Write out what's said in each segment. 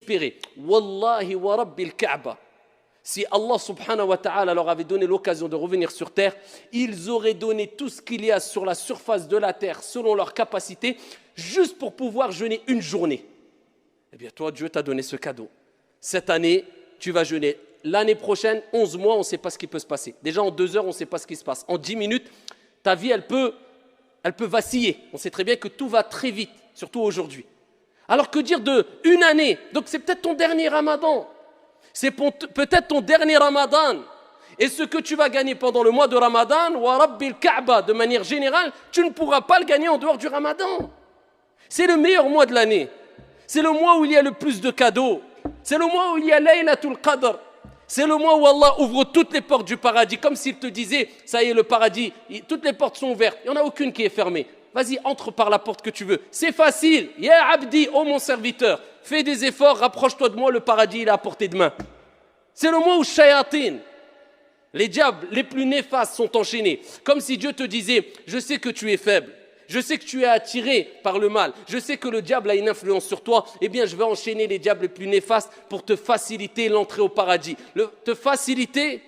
espérer. Wallahi wa rabbil Kaaba. Si Allah subhanahu wa ta'ala leur avait donné l'occasion de revenir sur terre, ils auraient donné tout ce qu'il y a sur la surface de la terre selon leur capacité, juste pour pouvoir jeûner une journée. Eh bien toi, Dieu t'a donné ce cadeau. Cette année, tu vas jeûner. L'année prochaine, 11 mois, on ne sait pas ce qui peut se passer. Déjà en 2 heures, on ne sait pas ce qui se passe. En 10 minutes, ta vie, elle peut vaciller. On sait très bien que tout va très vite, surtout aujourd'hui. Alors que dire de une année? Donc c'est peut-être ton dernier Ramadan. C'est peut-être ton dernier Ramadan. Et ce que tu vas gagner pendant le mois de Ramadan, wa rabbil Kaaba, de manière générale, tu ne pourras pas le gagner en dehors du Ramadan. C'est le meilleur mois de l'année. C'est le mois où il y a le plus de cadeaux. C'est le mois où il y a Laylatul Qadr. C'est le mois où Allah ouvre toutes les portes du paradis, comme s'il te disait, ça y est, le paradis, toutes les portes sont ouvertes, il n'y en a aucune qui est fermée. Vas-y, entre par la porte que tu veux. C'est facile. Ya Abdi, oh mon serviteur, fais des efforts, rapproche-toi de moi, le paradis, il est à portée de main. C'est le mois où Shayatin, les diables les plus néfastes sont enchaînés. Comme si Dieu te disait, je sais que tu es faible. Je sais que tu es attiré par le mal. Je sais que le diable a une influence sur toi. Eh bien, je vais enchaîner les diables les plus néfastes pour te faciliter l'entrée au paradis. Te faciliter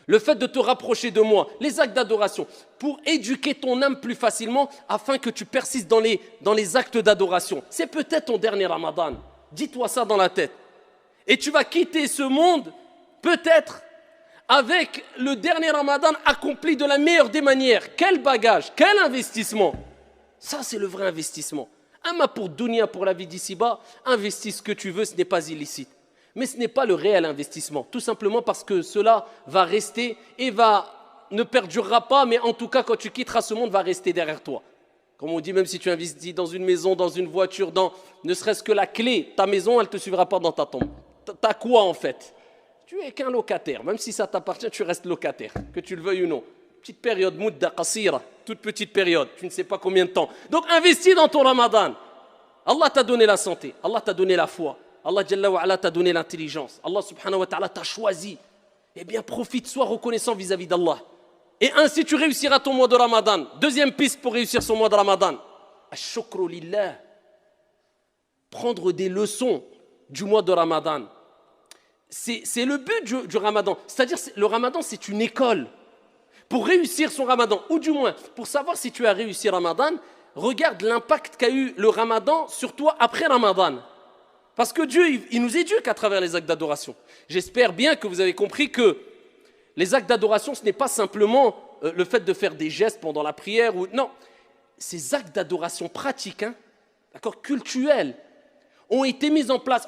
le fait de te rapprocher de moi. Les actes d'adoration. Pour éduquer ton âme plus facilement afin que tu persistes dans les actes d'adoration. C'est peut-être ton dernier Ramadan. Dis-toi ça dans la tête. Et tu vas quitter ce monde, peut-être, avec le dernier Ramadan accompli de la meilleure des manières. Quel bagage, quel investissement. Ça, c'est le vrai investissement. Amma pour dunya, pour la vie d'ici-bas, investis ce que tu veux, ce n'est pas illicite. Mais ce n'est pas le réel investissement. Tout simplement parce que cela va rester et ne perdurera pas, mais en tout cas, quand tu quitteras ce monde, va rester derrière toi. Comme on dit, même si tu investis dans une maison, dans une voiture, ne serait-ce que la clé, ta maison, elle ne te suivra pas dans ta tombe. T'as quoi en fait? Tu es qu'un locataire, même si ça t'appartient, tu restes locataire, que tu le veuilles ou non. Petite période, mudda qasira, toute petite période, tu ne sais pas combien de temps. Donc investis dans ton Ramadan. Allah t'a donné la santé, Allah t'a donné la foi, Allah Jalla wa ala t'a donné l'intelligence, Allah subhanahu wa ta'ala t'a choisi. Eh bien profite, sois reconnaissant vis-à-vis d'Allah. Et ainsi tu réussiras ton mois de Ramadan. Deuxième piste pour réussir son mois de Ramadan. Ash-shukru lillah. Prendre des leçons du mois de Ramadan. C'est le but du Ramadan. C'est-à-dire le Ramadan, c'est une école. Pour réussir son Ramadan, ou du moins, pour savoir si tu as réussi Ramadan, regarde l'impact qu'a eu le Ramadan sur toi après Ramadan. Parce que Dieu, il nous éduque à travers les actes d'adoration. J'espère bien que vous avez compris que les actes d'adoration, ce n'est pas simplement le fait de faire des gestes pendant la prière. Non, ces actes d'adoration pratiques, d'accord, cultuels, ont été mis en place